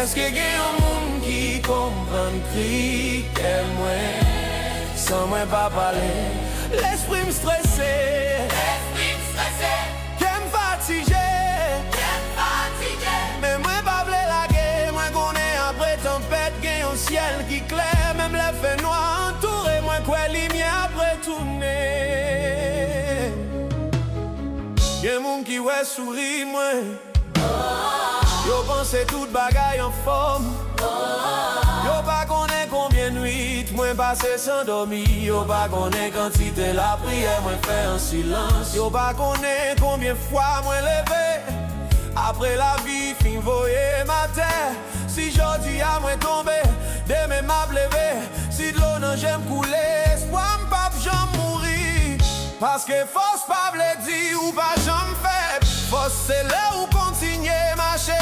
Eske gen yon moun ki kompran kri ke mwen sans mwen pa pale. L'esprit m stresse, kem fatige, men mwen pa vle lage. Mwen konen apre tempête gen yon ciel ki kler. Même le fe noir entouré, mwen kwe limye apre tourne. Gen moun ki wè souri mwen, yo pense tout bagay en forme. Yo pa konen combien nuit mwen passe sans dormir. Yo pa konen quantité la prière mwen fè en silence. Yo pa konen combien fois mwen leve après la vie fin voye ma terre. Si jodi a mwen tombe, demain m'a levé. Si de l'eau nan j'aime couler, espoir m'pap j'en mouri. Parce que force pa vle di ou pa j'en faible. Force c'est là où continuer marcher.